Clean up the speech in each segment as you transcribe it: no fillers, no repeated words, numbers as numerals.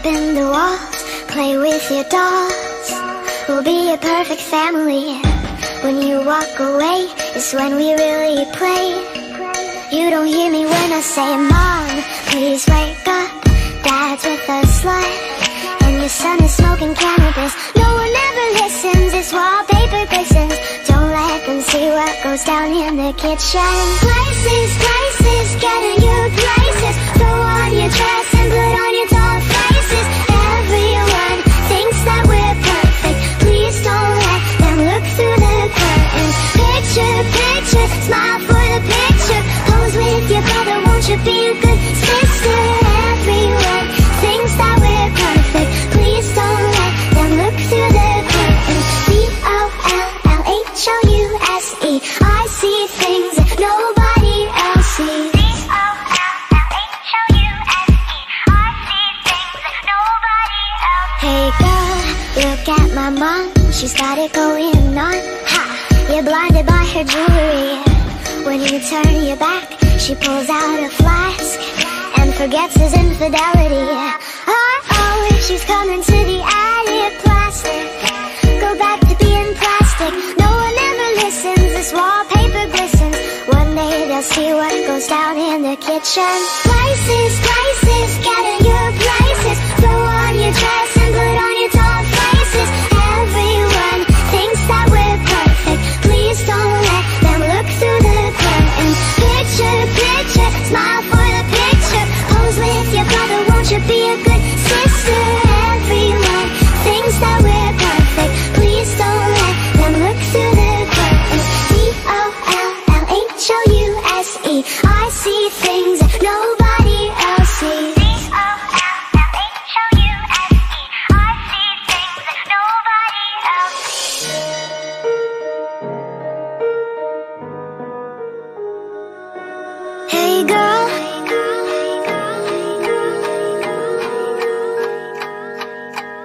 open the walls, play with your dolls. We'll be a perfect family. When you walk away is when we really play. You don't hear me when I say, Mom, please wake up. Dad's with a slut, and your son is smoking cannabis. No one ever listens, this wallpaper glistens. Don't let them see what goes down in the kitchen. Places, places, get in your places. Throw on your dress and put on your doll faces. Everyone thinks that we're perfect. Please don't let them look through the curtains. Picture, picture, smile for the picture. Pose with your brother, won't you be a good sister? Everyone thinks that we're perfect. Please don't let them look through the curtains. D-O-L-L-H-O-U-S-E. I see things that nobody else sees. Hey girl, look at my mom, she's got it going on. Ha! You're blinded by her jewelry. When you turn your back, she pulls out a flask and forgets his infidelity. Uh-oh, she's coming to the attic. Plastic, go back to being plastic. No one ever listens, this wallpaper glistens. One day they'll see what goes down in the kitchen. Places, places, get in your places. Throw on your dress and put on your tall faces. Everyone thinks that we're perfect. Please don't let them look through the curtains. Picture, picture, smile for the picture. Pose with your brother, won't you be a good sister? Everyone thinks that we're perfect. Please don't let them look through the curtains. D-O-L-L-H-O-U-S-E. I see things that nobody else sees. Hey girl,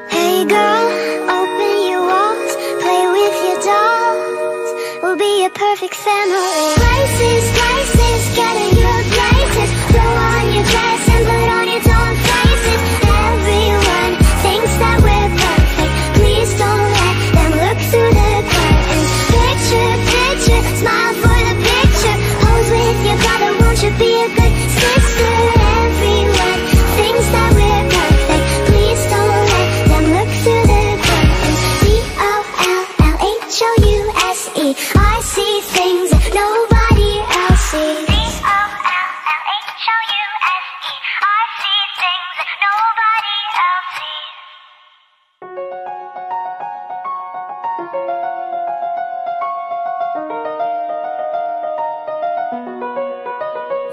hey girl, open your walls, play with your dolls. We'll be a perfect family. Places, places, get in your places. Throw on your dress and put on your doll faces. Everyone thinks that we're perfect. Please don't let them look through the curtains. Picture, picture, smile for the picture. Pose with your brother, won't you be a good sister? Everyone thinks that we're perfect. Please don't let them look through the curtains. D-O-L-L-H-O-U-S-E. I see things that nobody else sees. D-O-L-L-H-O-U-S-E. I see things that nobody else sees.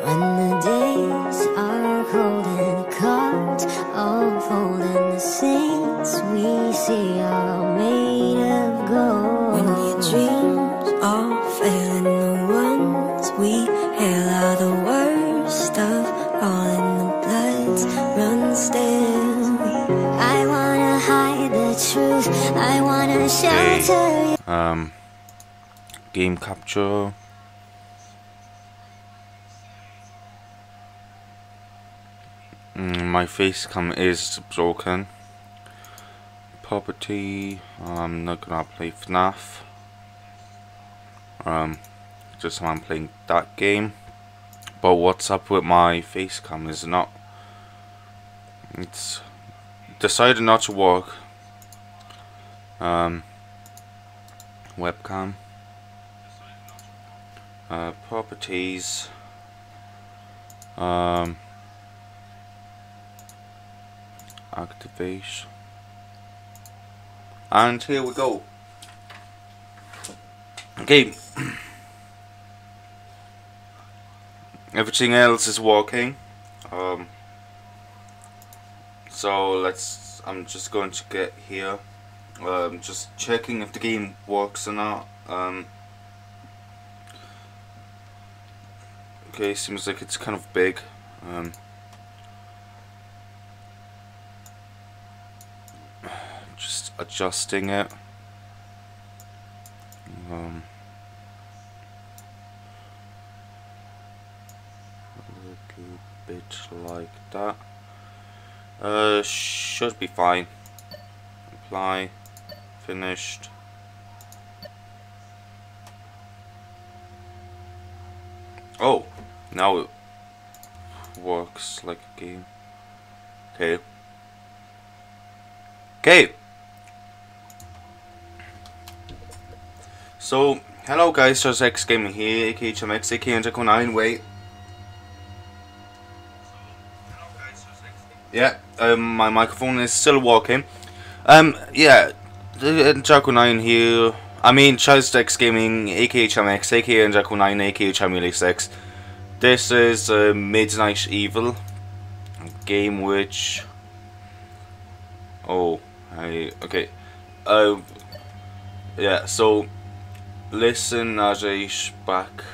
When the days are cold and the cards unfold and the saints we see are all made of gold. When your dreams are failing, the ones we hail are the worst of all, and the bloods run still. I wanna hide the truth, I wanna shelter you. Game capture. My face cam is broken. Property. I'm not gonna play FNAF. Just I'm playing that game. But what's up with my face cam is not. It's decided not to work. Webcam. Properties. Activation. And here we go. Okay. Everything else is working. So I'm just going to get here. Just checking if the game works or not. Okay, seems like it's kind of big. Just adjusting it. A little bit like that. Should be fine. Apply. Finished. Oh, now it works like a game. Okay. Okay. So, hello guys, CharmX Gaming here, aka CharmX, aka Underco 9. Wait. Yeah, my microphone is still working. Yeah, Underco 9 here. I mean, CharmX Gaming, aka CharmX, aka Underco 9, aka CharmX. This is Midnight Evil, a game which. Oh, okay. Yeah, so. Listen, Ajay, back.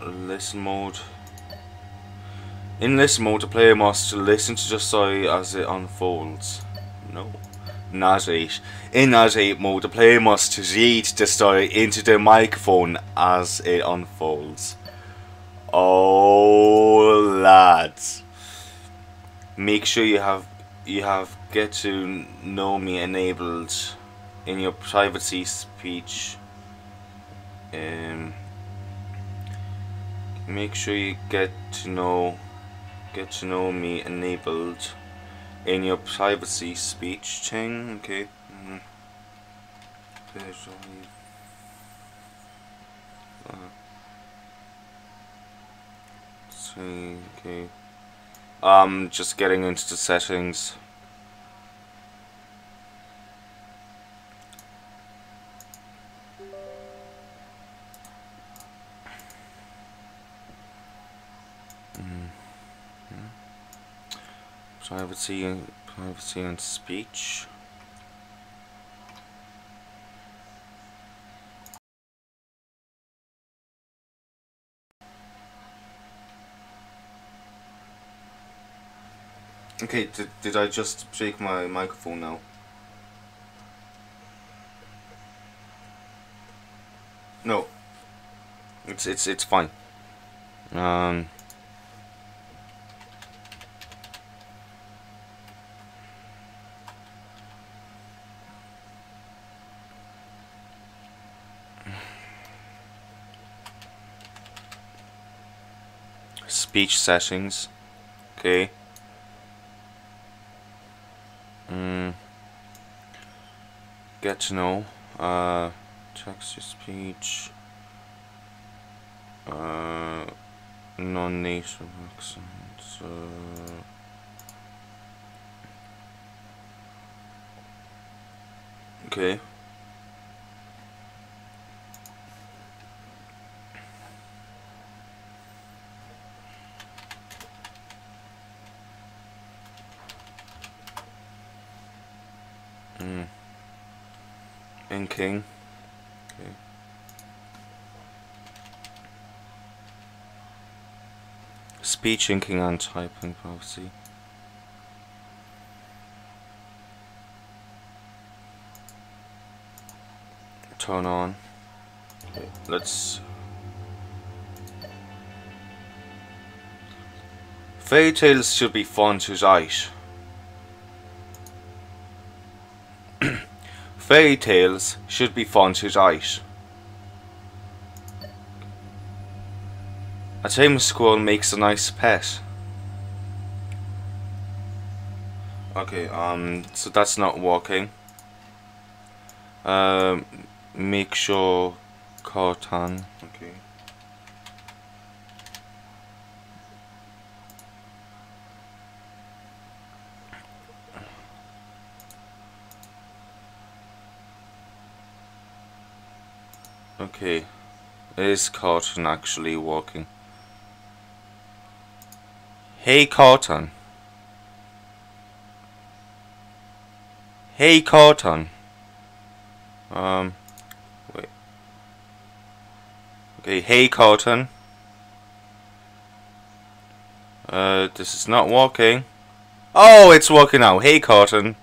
Listen mode. In listen mode, the player must listen to the story as it unfolds. No. Narrate. In narrate mode, the player must read the story into the microphone as it unfolds. Oh, lads. Make sure you have get to know me enabled in your privacy speech. Make sure you get to know me enabled in your privacy speech thing. Okay. Okay. Just getting into the settings. Privacy and speech. Okay, did I just shake my microphone now? No. It's fine. Speech settings. Okay. Get to know. Text to speech. Non-native accents. Okay. Inking. Okay. Speech inking and typing privacy. Turn on. Okay, let's. Fairy tales should be fun to write. Fairy tales should be fun to write. A tame squirrel makes a nice pet. Okay, so that's not working. Make sure Cortan. Okay. Okay, is Cortan actually working? Hey Cortan. Hey Cortan. Wait. Okay, hey Cortan. This is not working. Oh, it's working now. Hey Cortan.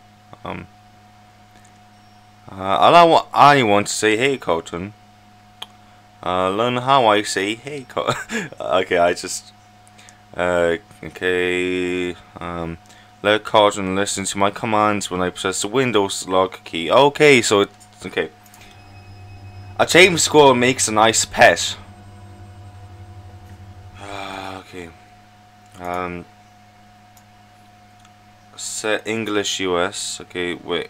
I want to say hey Cortan. Learn how I say hey Cortan. Okay, Okay. Let Cauldron listen to my commands when I press the Windows lock key. Okay, so it's okay. A tame squirrel makes a nice pet. Okay. Set English US. Okay, wait.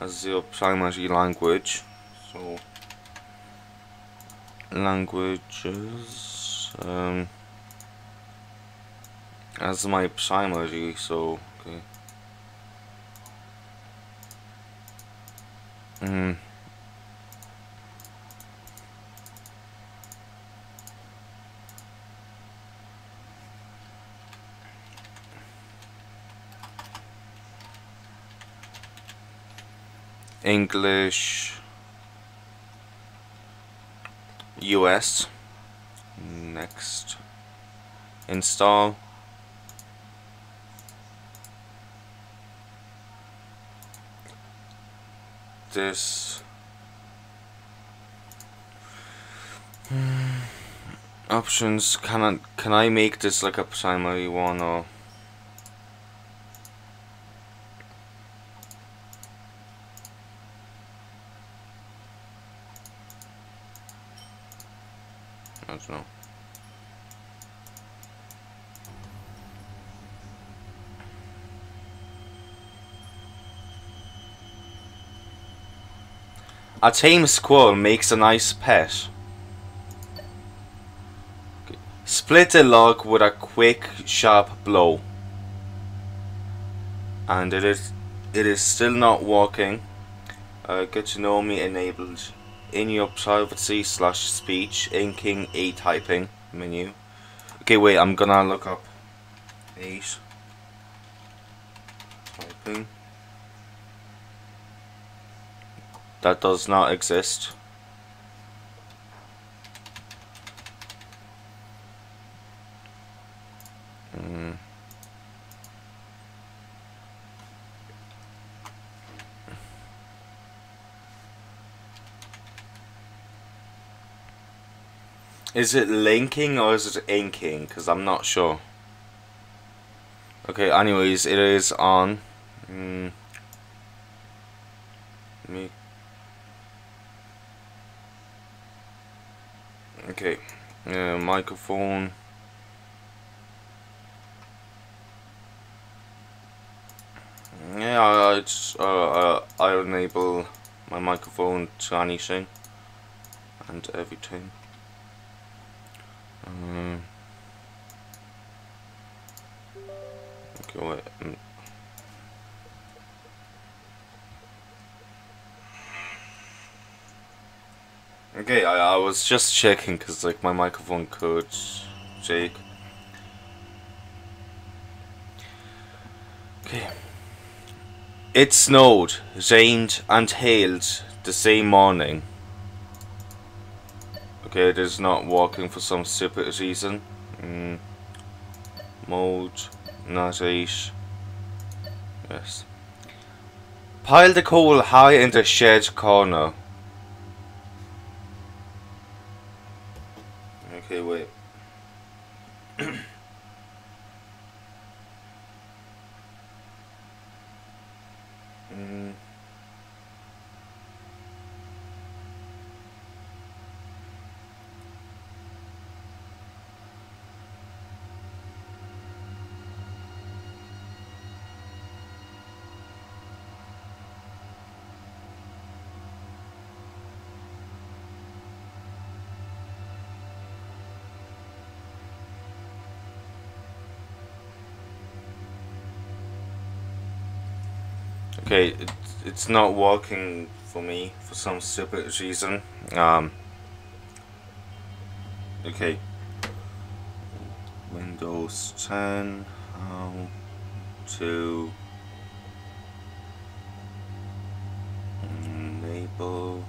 As your primary language. So languages. As my primary. So okay. English US. Next. Install. This. Options. Can I make this like a primary one or? I don't know. A tame squirrel makes a nice pet. Okay. Split a log with a quick, sharp blow. And it is still not working. Get to know me enabled. In your privacy / speech, inking, typing menu. Okay, wait, I'm gonna look up 8 typing. That does not exist. Is it linking or is it inking? Because I'm not sure. Okay, anyways, it is on. Me. Okay, microphone. Yeah, I enable my microphone to anything and everything. Okay, wait. Okay, I was just checking because like my microphone could shake. Okay. It snowed, rained, and hailed the same morning. Okay, it is not working for some stupid reason. Mode, not 8. Yes. Pile the coal high in the shed corner. Okay, wait. Okay, it's not working for me for some stupid reason. Okay. Windows 10. How to enable.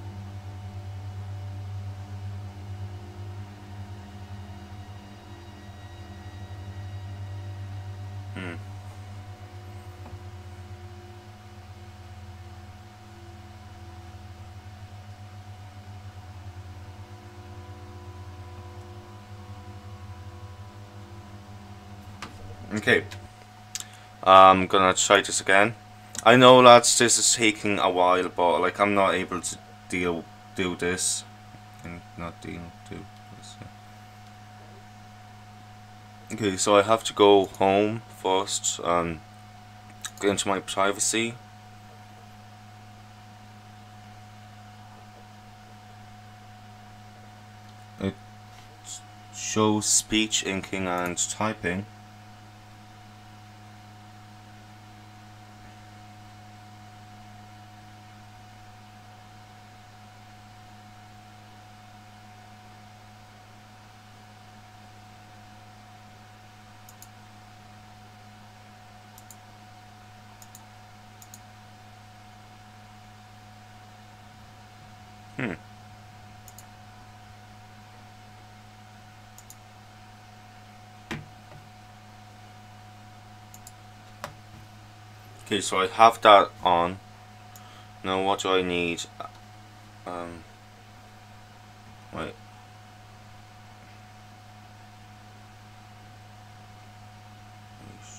Okay, I'm gonna try this again. I know, lads, this is taking a while, but like I'm not able to do this and not do this. Okay, so I have to go home first and get into my privacy. It shows speech, inking, and typing. Okay, so I have that on. Now what do I need? Wait.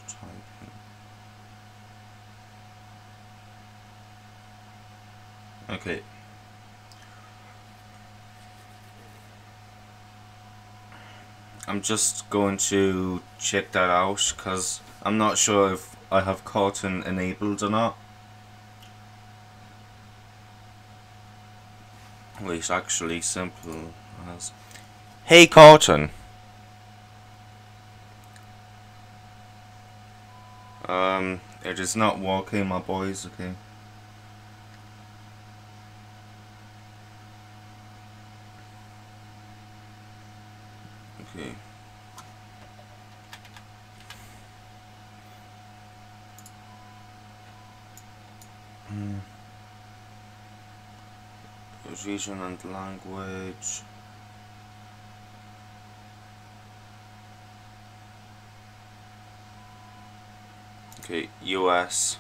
Typing. Okay. I'm just going to check that out because I'm not sure if I have Carton enabled or not. Wait, actually, simple as hey Carton. It is not working, my boys. Okay. Okay. Region and language. Okay, US.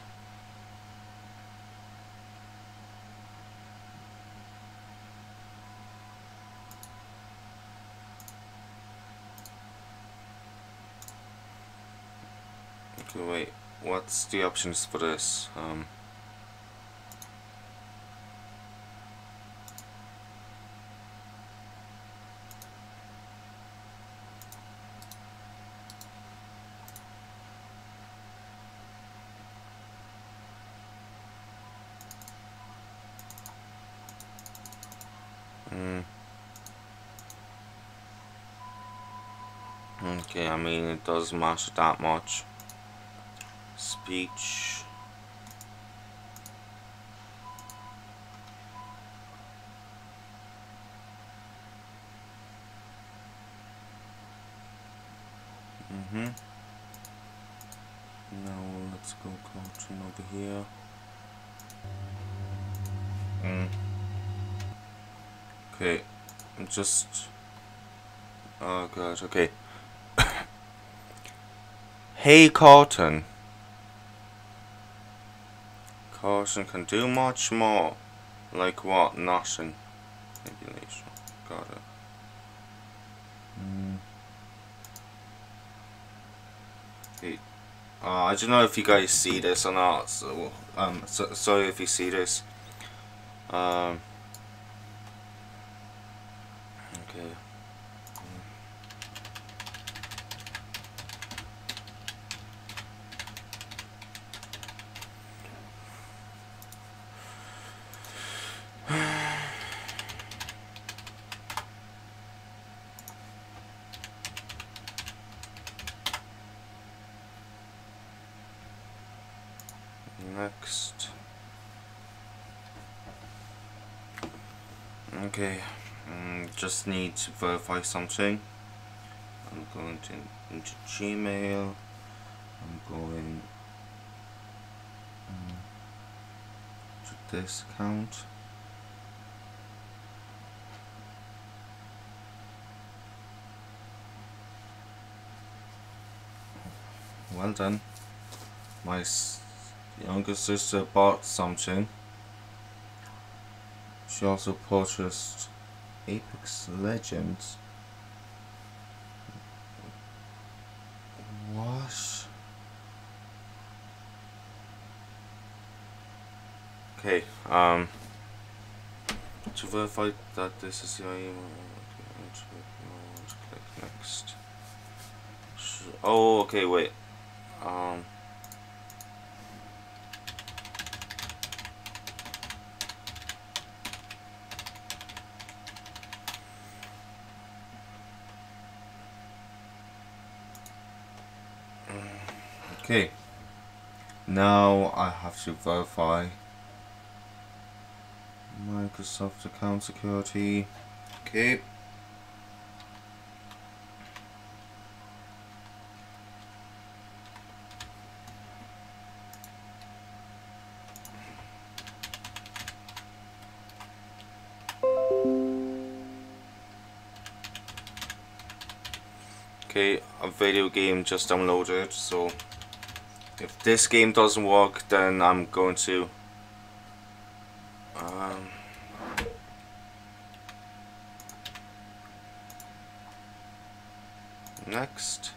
Okay, wait. What's the options for this? Okay, I mean it doesn't matter that much. Speech. Now let's go Cartoon over here. Okay, I'm just. Oh god. Okay. Hey Carton. Carton can do much more. Like what? Nothing. Manipulation. Got it. Okay. I don't know if you guys see this or not. So sorry if you see this. Okay. Next. Okay, just need to verify something. I'm going into Gmail. I'm going to this account. Well done. My younger sister bought something. She also purchased Apex Legends. What? Okay, to verify that this is your email, click next. Oh, okay, wait. Okay. Now I have to verify Microsoft account security. Okay. Okay, a video game just downloaded, so if this game doesn't work, then I'm going to next.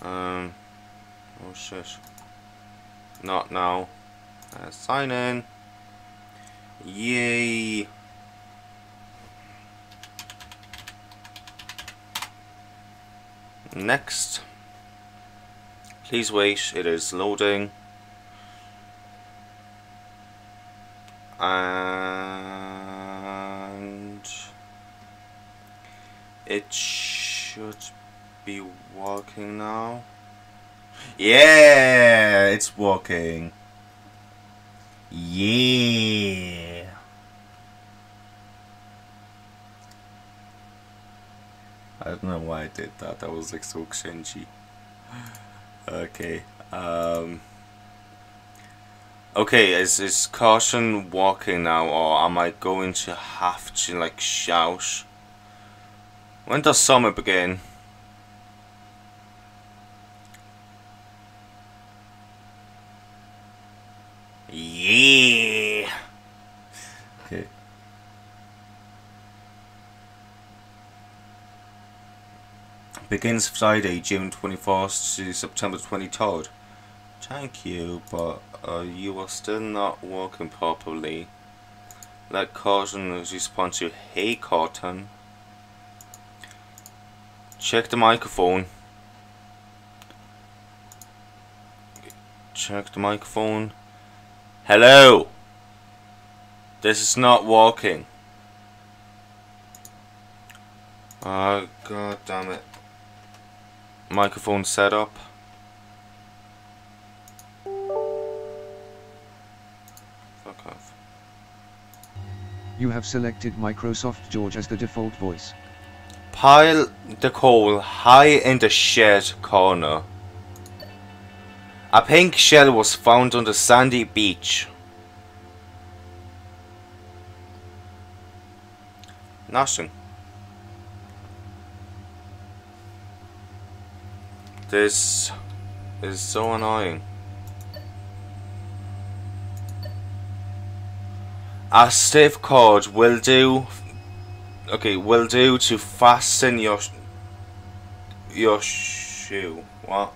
Oh shit. Not now. Sign in. Yay. Next. Please wait, it is loading. And it should be working now. Yeah, it's working. Yeah. I don't know why I did that. That was like so cringy. Okay. Okay, is caution walking now, or am I going to have to like shout? When does summer begin? Yeah. Okay. Begins Friday, June 21st to September 23rd. Thank you, but you are still not working properly. Let Cotton respond to "Hey Cotton." Check the microphone. Check the microphone. Hello. This is not working. God damn it. Microphone setup. Fuck off. You have selected Microsoft George as the default voice. Pile the coal high in the shed corner. A pink shell was found on the sandy beach. Nothing. This is so annoying. A stiff cord will do. Okay, will do to fasten your shoe. What?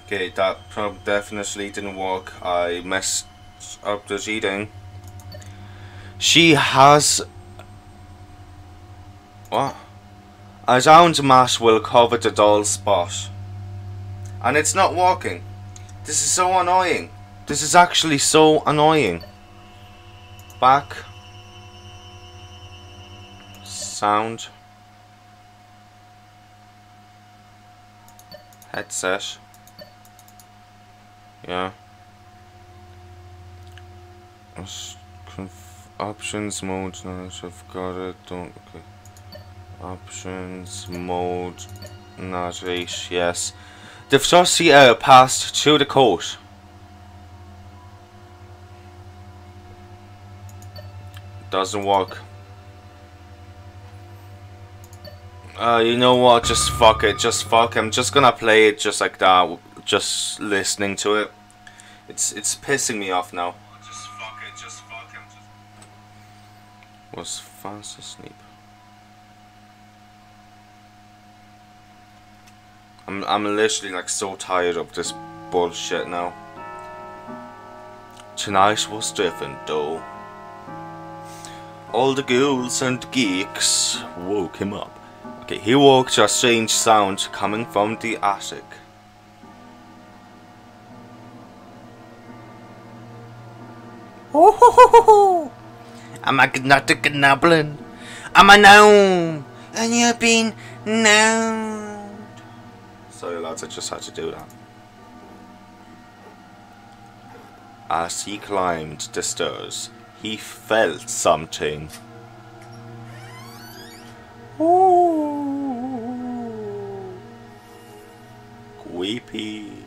Okay, that definitely didn't work. I messed up the reading. She has. What? A round mat will cover the dull spot. And it's not working. This is so annoying. This is actually so annoying. Back. Sound. Headset. Yeah. Options mode. I've got it. Don't. Okay. Options mode. Narrate. Yes. The trustee passed through the court. Doesn't work. You know what? Just fuck it. Just fuck. I'm just gonna play it just like that. Just listening to it. It's pissing me off now. Just fuck it. Just fuck him. Was fast asleep. I'm literally like so tired of this bullshit now. Tonight was different though. All the ghouls and geeks woke him up. Okay, he woke to a strange sound coming from the attic. Oh ho ho ho ho! I'm a goblin. I'm a gnome, and you've been gnomed. Sorry lads, I just had to do that. As he climbed the stairs, he felt something. Ooh. Creepy.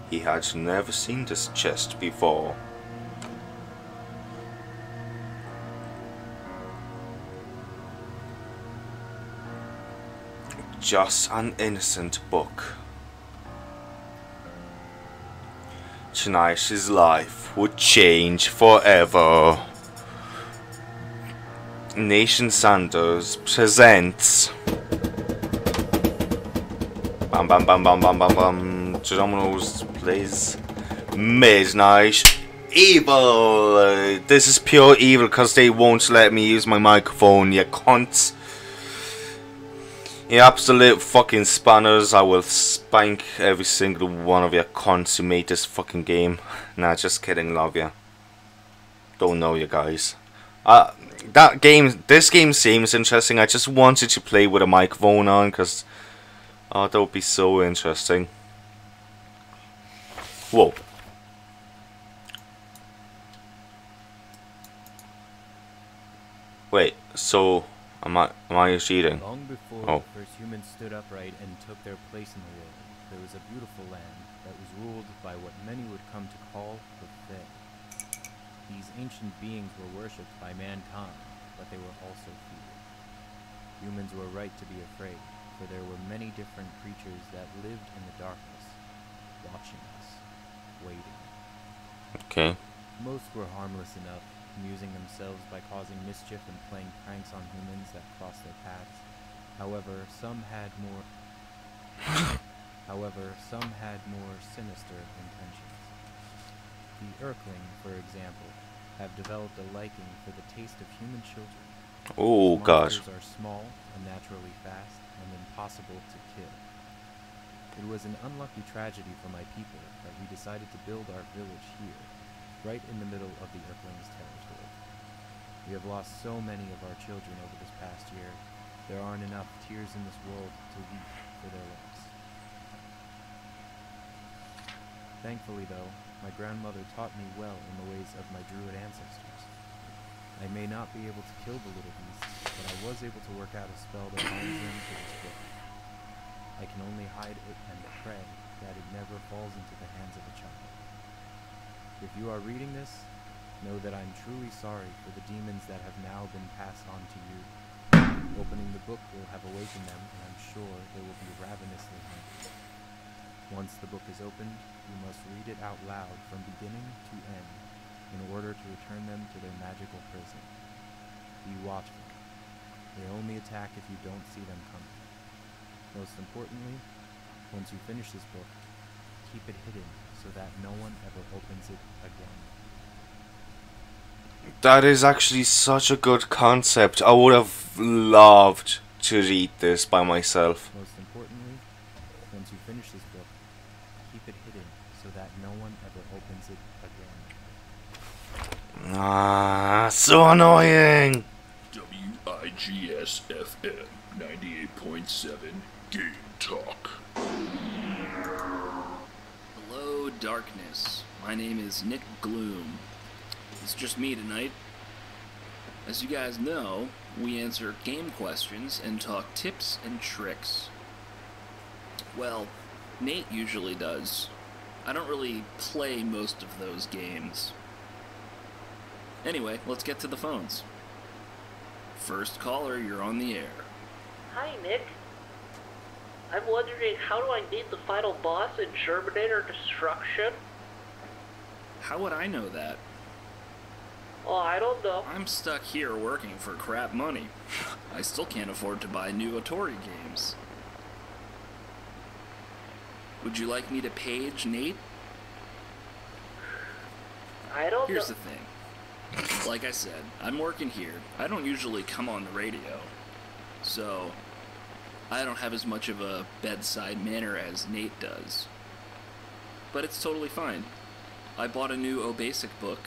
He had never seen this chest before. Just an innocent book. Tonight his life would change forever. Nation Sanders presents bam bam bam bam bam bam bam. Domino's plays Midnight Evil. This is pure evil because they won't let me use my microphone, you cunts. You absolute fucking spanners. I will spank every single one of you cunts who made this fucking game. Nah, just kidding, love ya. Don't know you guys. This game seems interesting. I just wanted to play with a microphone on because that would be so interesting. Whoa. Wait, so am I cheating? Long before the first humans stood upright and took their place in the world, there was a beautiful land that was ruled by what many would come to call the Fae. These ancient beings were worshipped by mankind, but they were also feared. Humans were right to be afraid, for there were many different creatures that lived in the darkness, watching us, waiting. Okay. Most were harmless enough, amusing themselves by causing mischief and playing pranks on humans that crossed their paths. However, some had more sinister intentions. The Urkling, for example, have developed a liking for the taste of human children. Oh gosh. Monsters are small, unnaturally fast, and impossible to kill. It was an unlucky tragedy for my people that we decided to build our village here, right in the middle of the Urkling's territory. We have lost so many of our children over this past year. There aren't enough tears in this world to weep for their loss. Thankfully, though, my grandmother taught me well in the ways of my druid ancestors. I may not be able to kill the little beasts, but I was able to work out a spell that binds them to this book. I can only hide it and pray that it never falls into the hands of a child. If you are reading this, know that I'm truly sorry for the demons that have now been passed on to you. Opening the book will have awakened them, and I'm sure they will be ravenously hungry. Once the book is opened, you must read it out loud from beginning to end, in order to return them to their magical prison. Be watchful. They only attack if you don't see them coming. Most importantly, once you finish this book, keep it hidden so that no one ever opens it again. That is actually such a good concept. I would have loved to read this by myself. Most importantly, once you finish this book, keep it hidden so that no one ever opens it again. Ah, so annoying. WIGS-FM 98.7 Game Talk. Hello, darkness. My name is Nick Gloom. It's just me tonight. As you guys know, we answer game questions and talk tips and tricks. Well, Nate usually does. I don't really play most of those games. Anyway, let's get to the phones. First caller, you're on the air. Hi, Nick. I'm wondering, how do I beat the final boss in Terminator Destruction? How would I know that? Oh, I don't know. I'm stuck here working for crap money. I still can't afford to buy new Atari games. Would you like me to page Nate? I don't Here's know. the thing. Like I said, I'm working here. I don't usually come on the radio. So, I don't have as much of a bedside manner as Nate does. But it's totally fine. I bought a new OBasic book,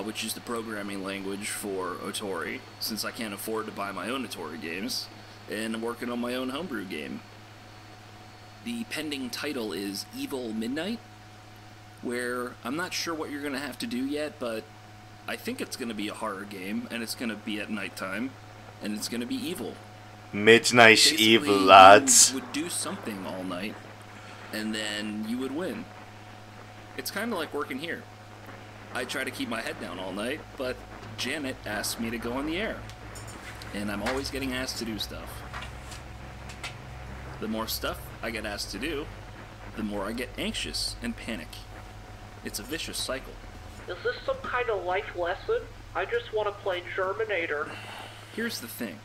which is the programming language for Otori, since I can't afford to buy my own Otori games, and I'm working on my own homebrew game. The pending title is Evil Midnight, where I'm not sure what you're going to have to do yet, but I think it's going to be a horror game, and it's going to be at nighttime, and it's going to be evil. Midnight Basically, evil, lads. you would do something all night, and then you would win. It's kind of like working here. I try to keep my head down all night, but Janet asks me to go on the air, and I'm always getting asked to do stuff. The more stuff I get asked to do, the more I get anxious and panic. It's a vicious cycle. Is this some kind of life lesson? I just want to play Germinator. Here's the thing.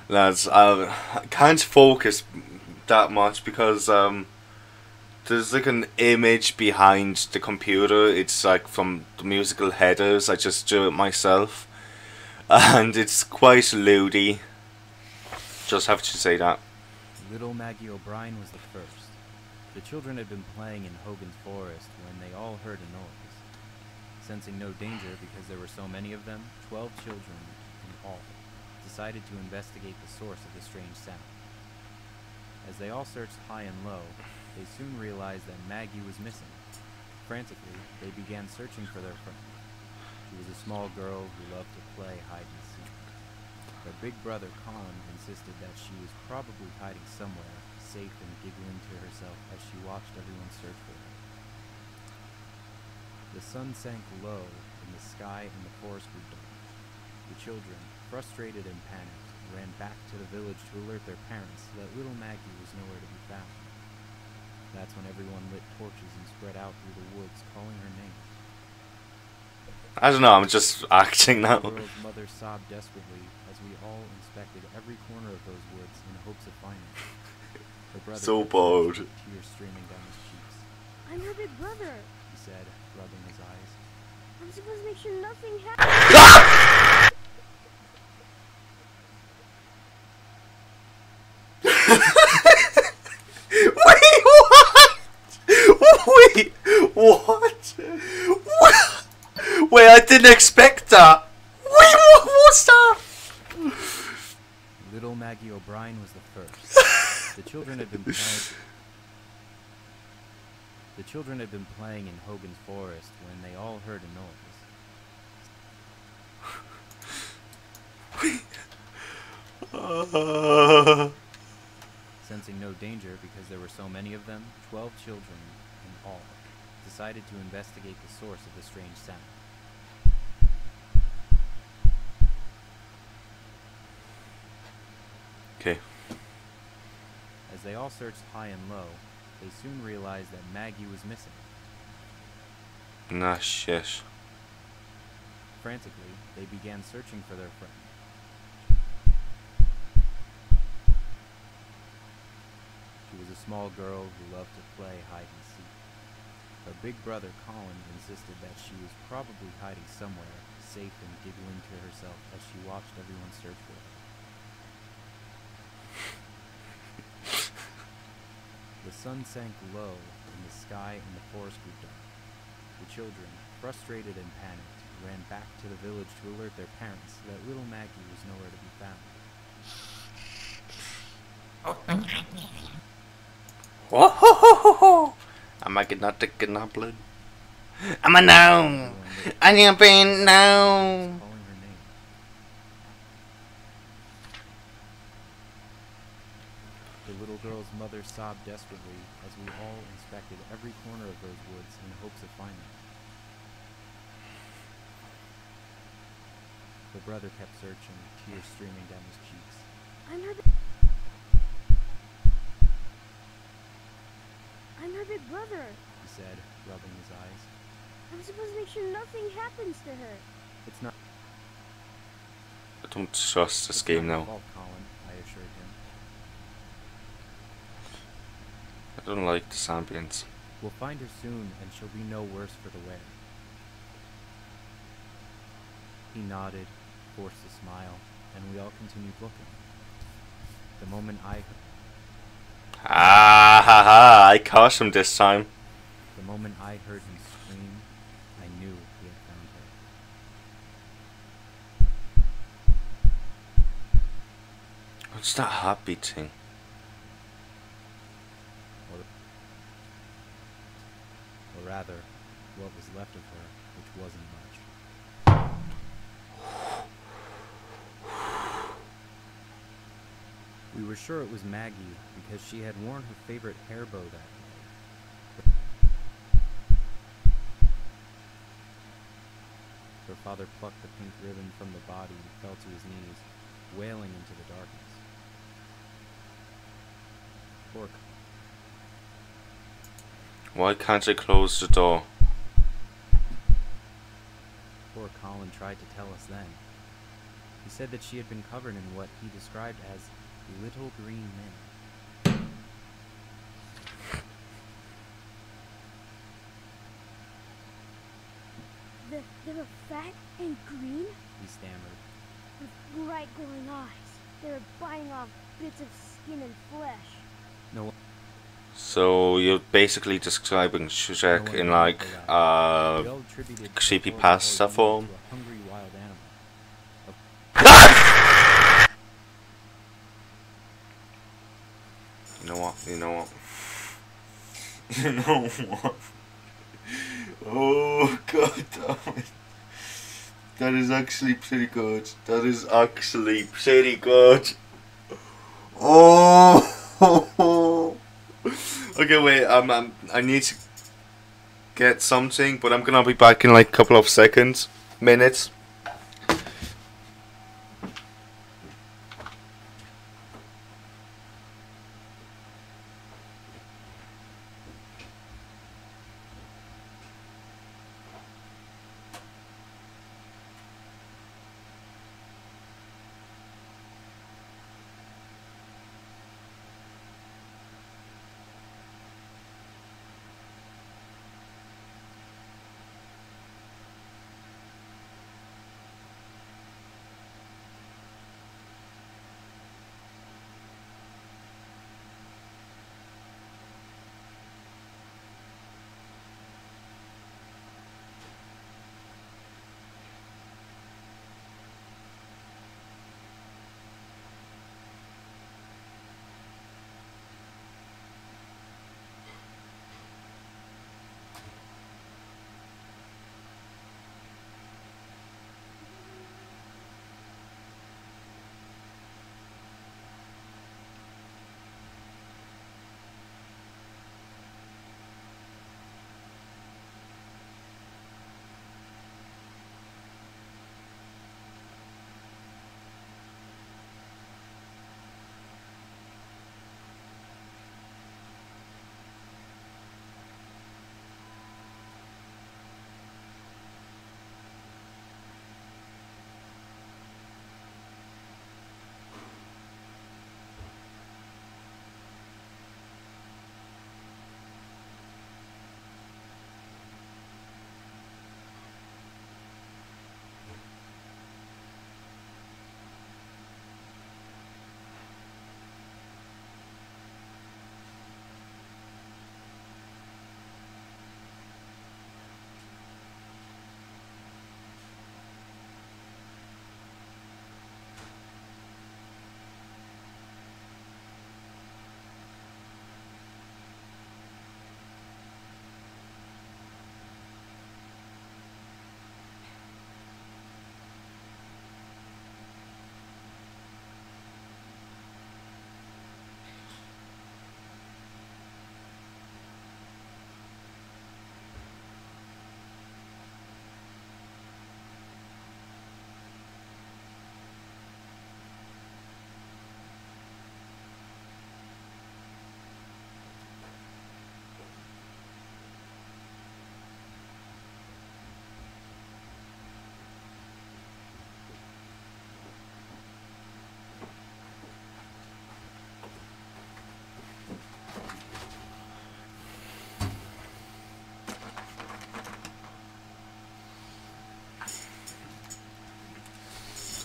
Lads, I can't focus that much because there's like an image behind the computer. It's like from the musical headers. I just drew it myself, and it's quite lewdy. Just have to say that. Little Maggie O'Brien was the first. The children had been playing in Hogan's Forest when they all heard a noise. Sensing no danger because there were so many of them, 12 children in all decided to investigate the source of the strange sound. As they all searched high and low, they soon realized that Maggie was missing. Frantically, they began searching for their friend. She was a small girl who loved to play hide and seek. Her big brother, Colin, insisted that she was probably hiding somewhere, safe and giggling to herself as she watched everyone search for her. The sun sank low in the sky and the forest grew dark. The children, frustrated and panicked, ran back to the village to alert their parents that little Maggie was nowhere to be found. That's when everyone lit torches and spread out through the woods, calling her name. I don't know, I'm just acting now. The girl's mother sobbed desperately as we all inspected every corner of those woods in hopes of finding her. Her brother So bored. tears streaming down his cheeks. I'm her big brother. He said, rubbing his eyes. I'm supposed to make sure nothing happens. Wait, what? Wait, what? What? Wait, I didn't expect that. Wait, what's that? Little Maggie O'Brien was the first. The children had been playing in Hogan's Forest when they all heard a noise. Sensing no danger because there were so many of them, 12 children in all decided to investigate the source of the strange sound. Okay. As they all searched high and low, they soon realized that Maggie was missing. Nah, shit. Frantically, they began searching for their friend. She was a small girl who loved to play hide and seek. Her big brother, Colin, insisted that she was probably hiding somewhere, safe and giggling to herself as she watched everyone search for her. The sun sank low in the sky and the forest grew dark. The children, frustrated and panicked, ran back to the village to alert their parents that little Maggie was nowhere to be found. Whoa! I'm a goblin. I'm a gnome. I need a brain gnome. Calling her name. The little girl's mother sobbed desperately as we all inspected every corner of those woods in hopes of finding her. The brother kept searching, tears streaming down his cheeks. I'm her big brother. He said, rubbing his eyes. I'm supposed to make sure nothing happens to her. It's not I don't trust this game your now. fault, Colin, I assured him. I don't like this ambience. We'll find her soon, and she'll be no worse for the wear. He nodded, forced a smile, and we all continued looking. The moment Ah ha ha! I caught him this time. the moment I heard him scream, I knew he had found her. What's that heartbeat thing? Or rather, what was left of her, which wasn't much. We were sure it was Maggie because she had worn her favorite hair bow that day. Her father plucked the pink ribbon from the body and fell to his knees, wailing into the darkness. Poor Why can't I close the door? Poor Colin tried to tell us then. He said that she had been covered in what he described as little green men. They were fat and green He stammered. with bright glowing eyes. They were biting off bits of skin and flesh. No, So you're basically describing Shrek in like we all attributed creepy the pasta horrible form. to a hungry wild animal. You know what? You know what? You know what? Oh god damn it. That is actually pretty good. That is actually pretty good. Oh. Okay, wait. I need to get something, but I'm gonna be back in like a couple of seconds, minutes.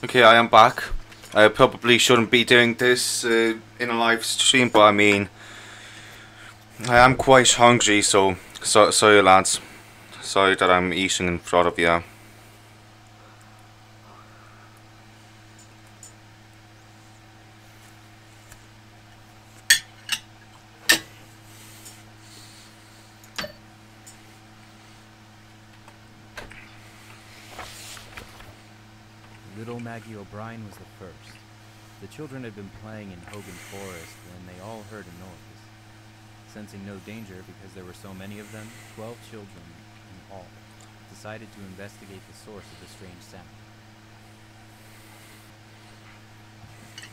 Okay, I am back. I probably shouldn't be doing this in a live stream, but I mean, I am quite hungry, so sorry lads. Sorry that I'm eating in front of you. Little Maggie O'Brien was the first. The children had been playing in Hogan Forest when they all heard a noise. Sensing no danger because there were so many of them, 12 children in all decided to investigate the source of the strange sound.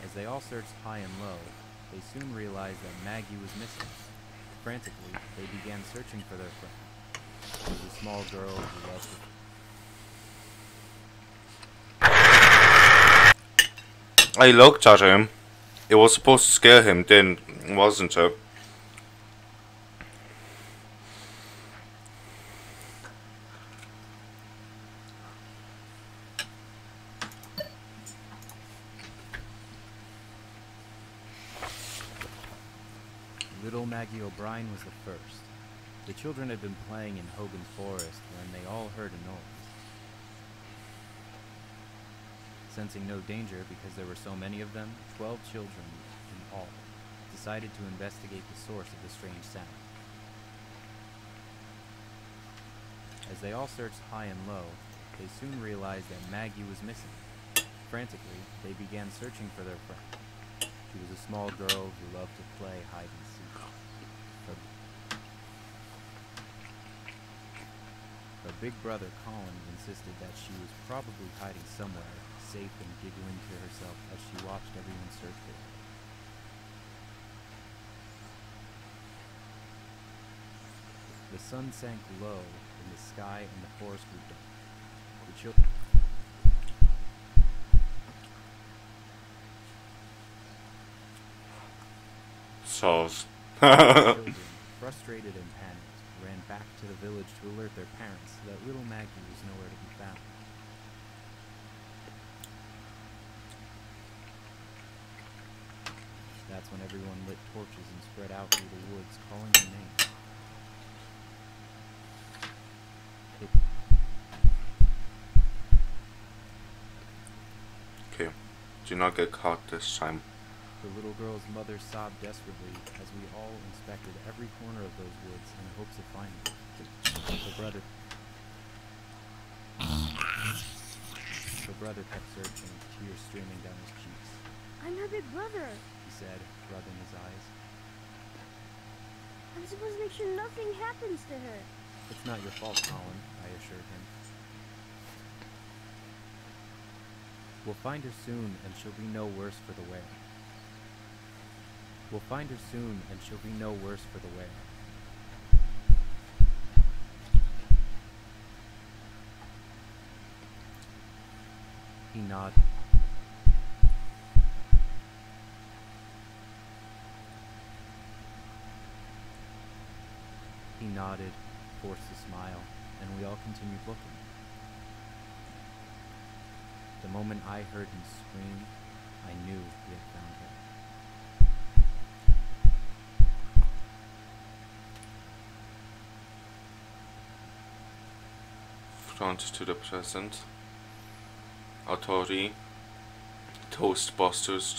As they all searched high and low, they soon realized that Maggie was missing. Frantically, they began searching for their friend. She was a small girl who loved to I looked at him. It was supposed to scare him, then wasn't it? Little Maggie O'Brien was the first. The children had been playing in Hogan Forest when they all heard a noise. Sensing no danger because there were so many of them, 12 children in all decided to investigate the source of the strange sound. As they all searched high and low, they soon realized that Maggie was missing. Frantically, they began searching for their friend. She was a small girl who loved to play hide and seek. Her big brother Colin insisted that she was probably hiding somewhere, safe and giggling to herself as she watched everyone search for her. The sun sank low in the sky and the forest grew dark. The children frustrated and panicked, ran back to the village to alert their parents that little Maggie was nowhere to be found. That's when everyone lit torches and spread out through the woods, calling her name. Okay, do not get caught this time. The little girl's mother sobbed desperately as we all inspected every corner of those woods in hopes of finding her. Her brother kept searching, tears streaming down his cheeks. I'm her big brother. He said, rubbing his eyes. I'm supposed to make sure nothing happens to her. It's not your fault, Colin, I assured him. We'll find her soon, and she'll be no worse for the wear. We'll find her soon, and she'll be no worse for the wear. He nodded. He nodded, forced a smile, and we all continued looking. The moment I heard him scream, I knew he had found her. Front to the present. Authority. Toastbusters,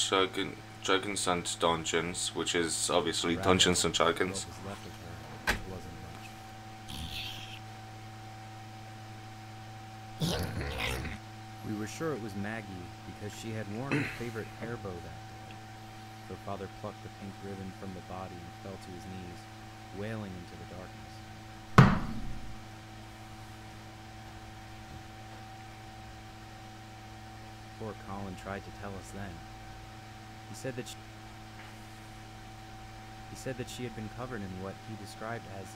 Dragons and Dungeons, which is obviously Dungeons and Dragons. What was left of her wasn't much. We were sure it was Maggie because she had worn her favorite hair bow that day. Her father plucked the pink ribbon from the body and fell to his knees, wailing into the darkness. Poor Colin tried to tell us then. He said that she had been covered in what he described as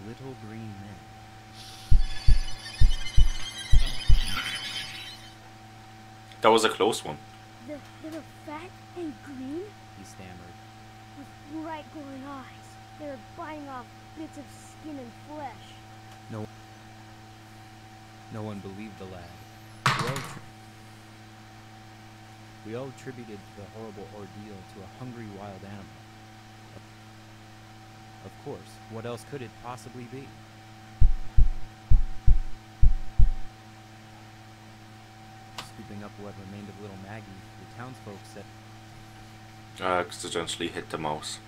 little green men. That was a close one. They were fat and green? He stammered. With bright glowing eyes. They were biting off bits of skin and flesh. No one believed the lad. We all attributed the horrible ordeal to a hungry wild animal. Of course, what else could it possibly be? Scooping up what remained of little Maggie, the townsfolk said... accidentally hit the mouse.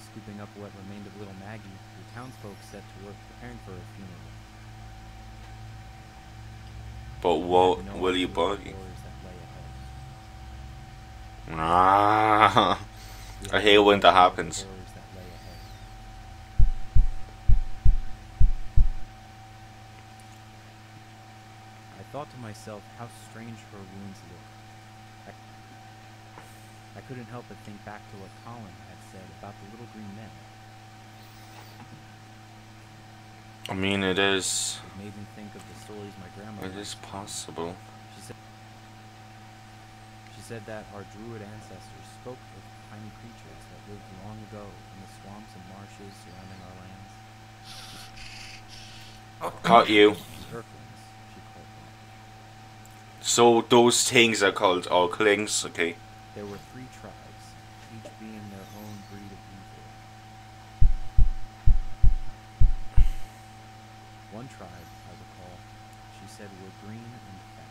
Scooping up what remained of little Maggie, the townsfolk set to work preparing for her funeral. But what will you buy? Ah, I hate when that happens. I thought to myself how strange her wounds looked. I couldn't help but think back to what Colin had said about the little green men. I mean, it is. It made me think of the stories my grandmother. It is possible. She said that our druid ancestors spoke of tiny creatures that lived long ago in the swamps and marshes surrounding our lands. Caught you. Earthlings, she called them. So those things are called Orklings, okay. There were 3 tribes, each being their own breed of evil. One tribe, I recall, she said were green and fat.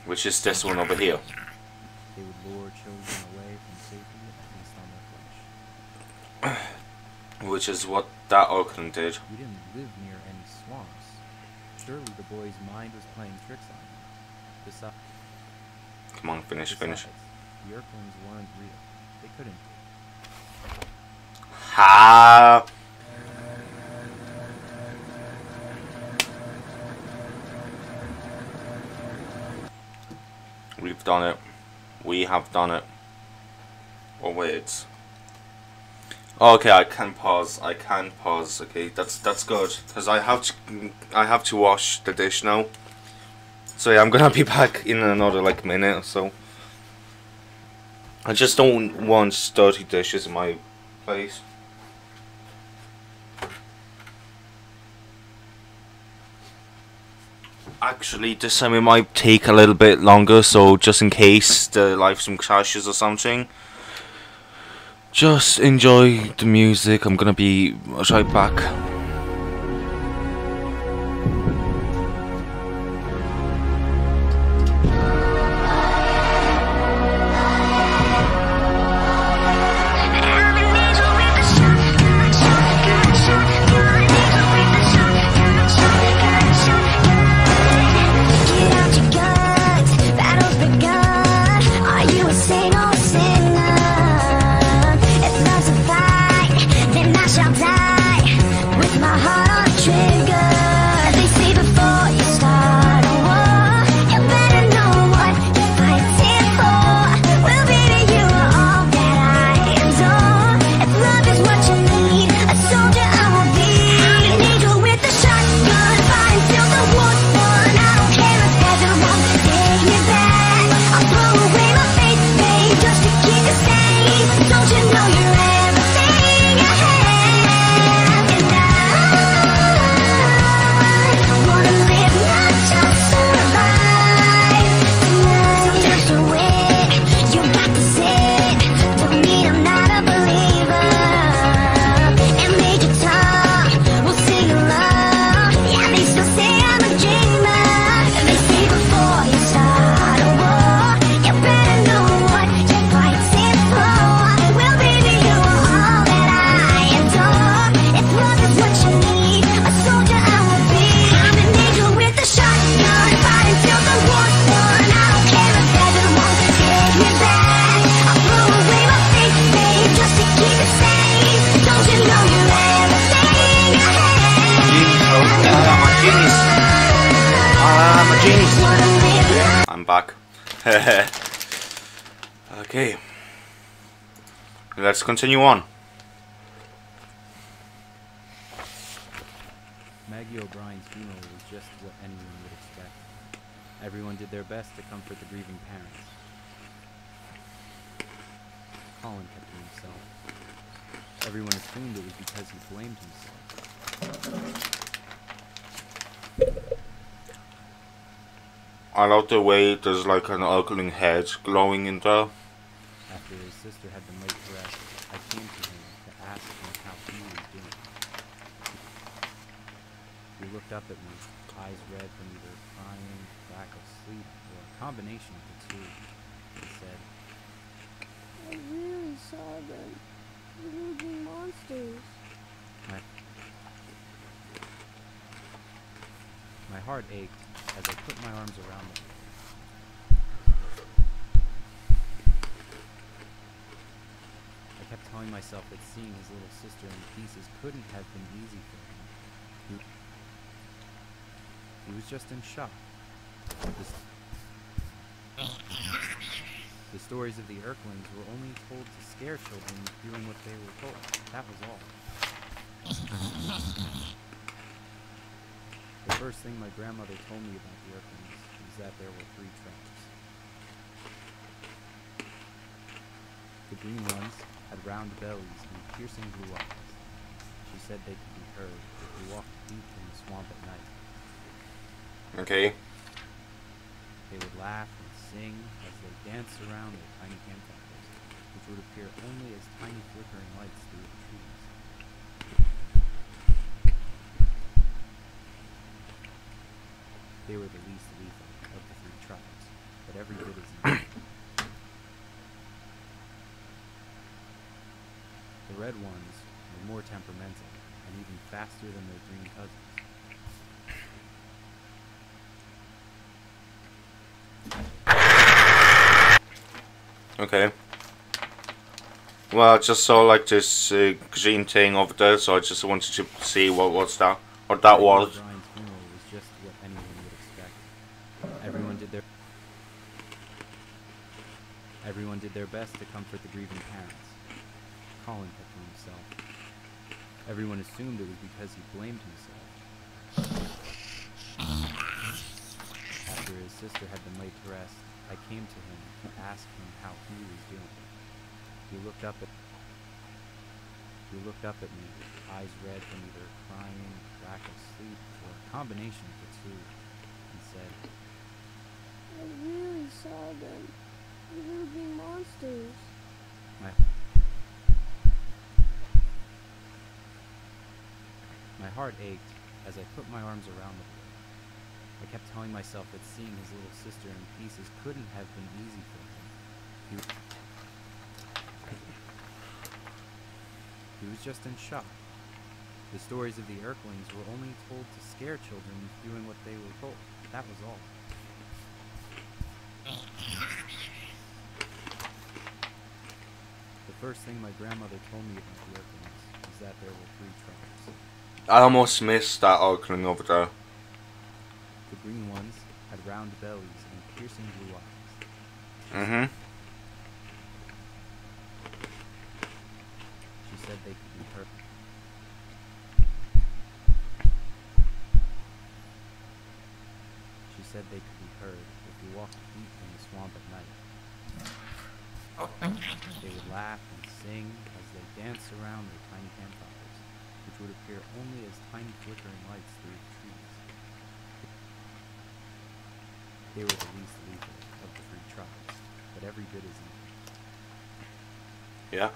Which is this one over here. They would lure children away from safety and feast on their flesh. Which is what that Orkling did. We didn't live near any swamps. Surely the boy's mind was playing tricks on him. Besides, Come on, finish. the Earthlings weren't real. They couldn't be. Ha! We've done it. We have done it. Oh wait. Okay, I can pause. Okay, that's good because I have to wash the dish now. So yeah, I'm gonna be back in another like minute or so. I just don't want dirty dishes in my place. Actually, this time it might take a little bit longer, so just in case the live stream crashes or something, just enjoy the music. I'm gonna be right back. I'm back. Okay. Let's continue on. Maggie O'Brien's funeral was just what anyone would expect. Everyone did their best to comfort the grieving parents. Colin kept to himself. Everyone assumed it was because he blamed himself. I love the way there's like an ugly head glowing in there. After his sister had been laid to rest, I came to him to ask him how he was doing. He looked up at me, eyes red from either crying, lack of sleep, or a combination of the two. He said, I really saw them. The moving monsters. My heart ached as I put my arms around him. I kept telling myself that seeing his little sister in pieces couldn't have been easy for him. He was just in shock. The stories of the Earthlings were only told to scare children doing what they were told. That was all. The first thing my grandmother told me about the Earthlings was that there were 3 tribes. The green ones had round bellies and piercing blue eyes. She said they could be heard if you walked deep in the swamp at night. Okay. They would laugh and sing as they danced around their tiny campfires, which would appear only as tiny flickering lights through the trees. They were the least lethal of the 3 tribes, but every bit as evil. The red ones were more temperamental and even faster than their green cousins. Okay. Well, I just saw like this green thing over there, so I just wanted to see what was that was. Brian's funeral was just what anyone would expect. Everyone did their best to comfort the grieving parents. Colin kept to himself. Everyone assumed it was because he blamed himself. After his sister had been laid to rest, I came to him to ask him how he was doing. He looked up at me, eyes red from either crying, lack of sleep, or a combination of the two, and said, I really saw them. The moving monsters. My heart ached as I put my arms around the boy. I kept telling myself that seeing his little sister in pieces couldn't have been easy for him. He was just in shock. The stories of the Earthlings were only told to scare children doing what they were told. That was all. The first thing my grandmother told me about the Earthlings was that there were 3 tribes. I almost missed that Earthling over there. The green ones had round bellies and piercing blue eyes. Mm-hmm. She said they could be heard. She said they could be heard if you walked deep in the swamp at night. They would laugh and sing as they danced around their tiny campfires, which would appear only as tiny flickering lights through the trees. They were the least lethal of the 3 tribes, but every bit as evil. Yeah.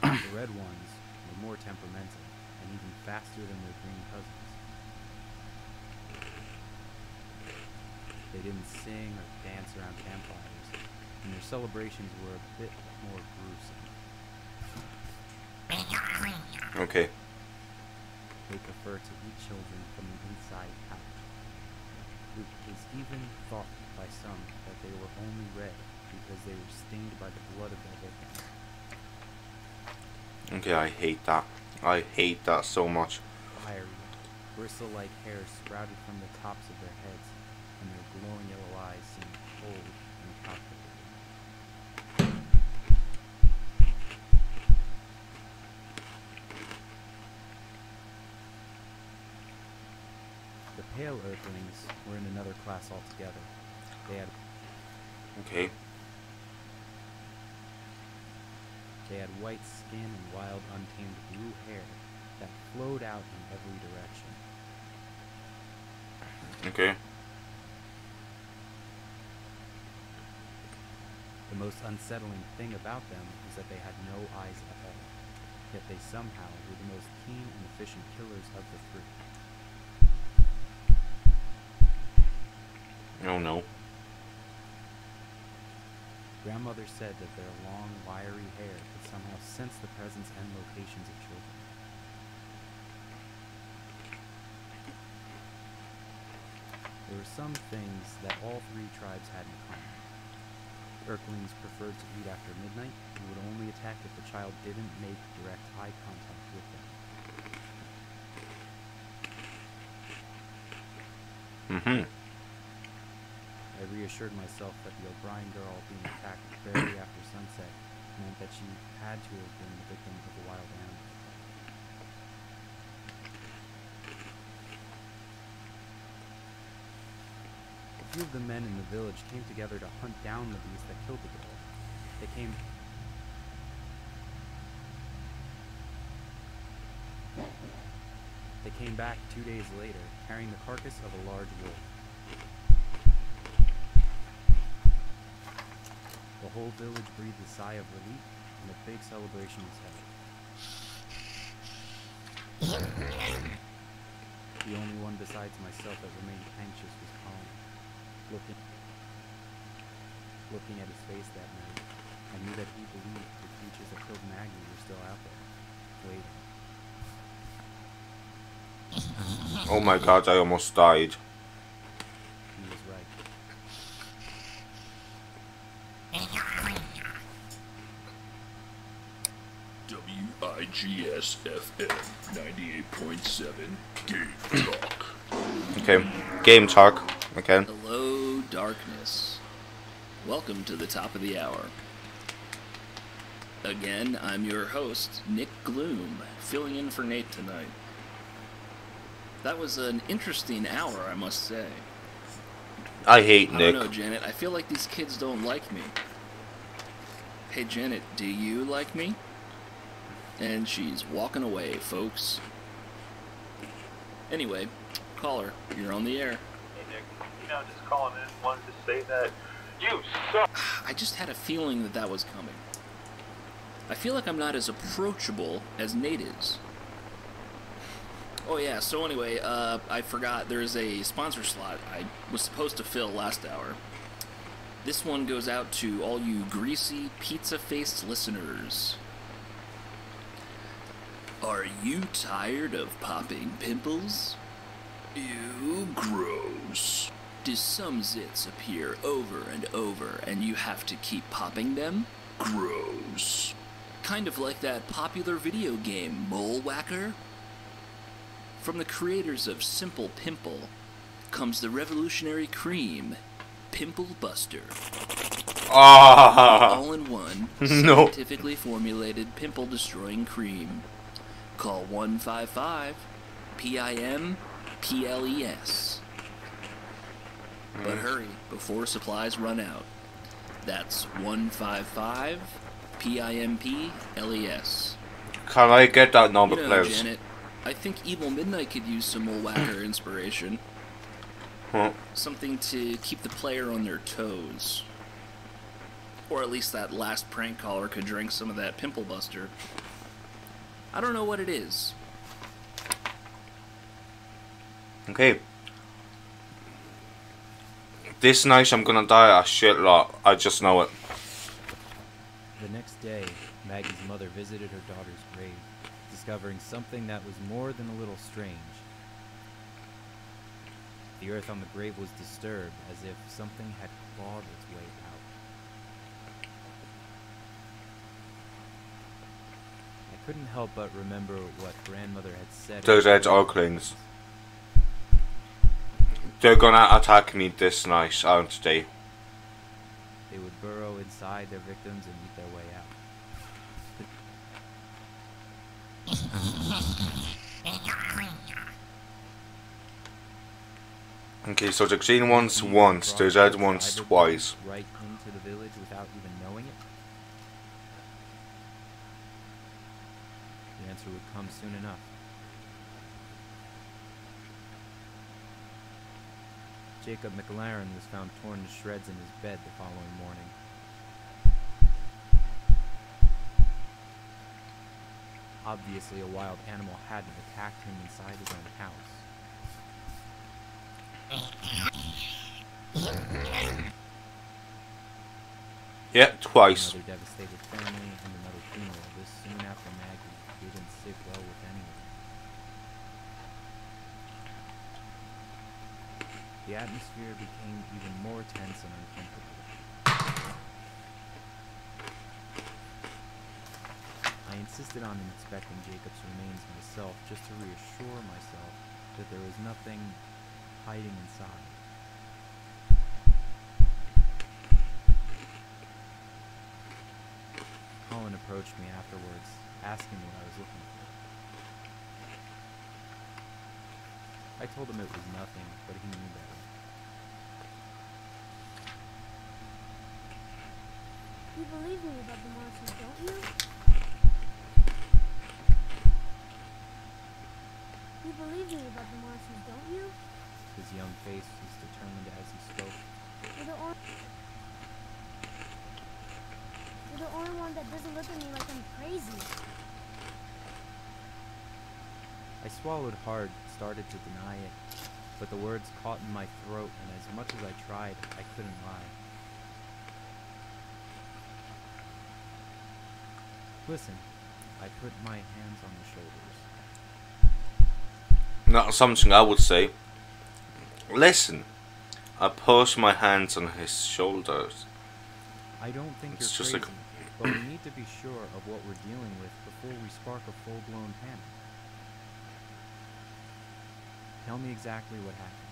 The red ones were more temperamental and even faster than their green cousins. They didn't sing or dance around campfires, and their celebrations were a bit more gruesome. Okay. They prefer to eat children from the inside out. It is even thought by some that they were only red because they were stained by the blood of their victims. Okay, I hate that. I hate that so much. Fiery, bristle-like hair sprouted from the tops of their heads, and their glowing yellow eyes seemed cold and calculated. The pale Earthlings were in another class altogether. Okay. They had white skin and wild, untamed blue hair that flowed out in every direction. Okay. The most unsettling thing about them was that they had no eyes at all, yet they somehow were the most keen and efficient killers of the three. Oh no. Grandmother said that their long, wiry hair could somehow sense the presence and locations of children. There were some things that all three tribes had in common. Earthlings preferred to eat after midnight and would only attack if the child didn't make direct eye contact with them. I reassured myself that the O'Brien girl being attacked barely after sunset meant that she had to have been the victim of a wild animal. A few of the men in the village came together to hunt down the beast that killed the girl. They came back 2 days later, carrying the carcass of a large wolf. The whole village breathed a sigh of relief, and a big celebration was held. The only one besides myself that remained anxious was Colin. Looking at his face that night, I knew that he believed the creatures that killed Maggie were still out there, waiting. Oh my god, I almost died. He was right. WIGS-FM 98.7 Game Talk. Okay, game talk again. Hello, darkness. Welcome to the top of the hour. Again, I'm your host, Nick Gloom, filling in for Nate tonight. That was an interesting hour, I must say. I hate Nick. I don't know, Janet. I feel like these kids don't like me. Hey, Janet, do you like me? And she's walking away, folks. Anyway, caller, you're on the air. Hey, Nick. Just calling in. Wanted to say that you suck. I just had a feeling that that was coming. I feel like I'm not as approachable as Nate is. Oh yeah, so anyway, I forgot there's a sponsor slot I was supposed to fill last hour. This one goes out to all you greasy, pizza-faced listeners. Are you tired of popping pimples? Ew, gross. Do some zits appear over and over and you have to keep popping them? Gross. Kind of like that popular video game, Mole Whacker? From the creators of Simple Pimple comes the revolutionary cream, Pimple Buster. All-in-one, scientifically formulated pimple-destroying cream. Call 155-PIM-PLES. But hurry, before supplies run out. That's 155-PIMPLES. Can I get that number, please? Janet, I think Evil Midnight could use some Mole Whacker inspiration. Huh? Something to keep the player on their toes. Or at least that last prank caller could drink some of that Pimple Buster. I don't know what it is. Okay. This night I'm gonna die a shit lot. I just know it. The next day, Maggie's mother visited her daughter's grave, discovering something that was more than a little strange. The earth on the grave was disturbed, as if something had clawed its way out. I couldn't help but remember what grandmother had said. Those Red Oaklings. They're gonna attack me this night, aren't they? They would burrow inside their victims and eat their way out. Okay, so the green one's once, the red one's twice. Right into the village without even knowing it? The answer would come soon enough. Jacob McLaren was found torn to shreds in his bed the following morning. Obviously, a wild animal hadn't attacked him inside his own house. Yeah, twice. Another devastated family and another funeral. This soon after Maggie didn't sit well with anyone. The atmosphere became even more tense and uncomfortable. I insisted on inspecting Jacob's remains myself, just to reassure myself that there was nothing hiding inside. Colin approached me afterwards, asking what I was looking for. I told him it was nothing, but he knew better. You believe me about the monsters, don't you? You believe me about the monsters, don't you? His young face was determined as he spoke. You're the only one that doesn't look at me like I'm crazy. I swallowed hard, started to deny it, but the words caught in my throat, and as much as I tried, I couldn't lie. Listen, I put my hands on the shoulders. That's something I would say. Listen, I put my hands on his shoulders. I don't think It's you're just crazy, like- but we need to be sure of what we're dealing with before we spark a full-blown panic. Tell me exactly what happened.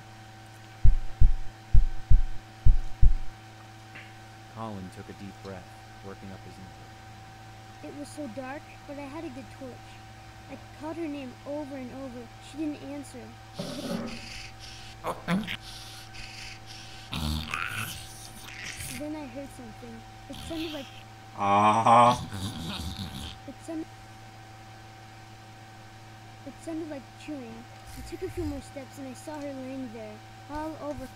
Colin took a deep breath, working up his notebook. It was so dark, but I had a good torch. I called her name over and over. She didn't answer. Then I heard something. It sounded like... It sounded like chewing. I took a few more steps and I saw her laying there, all over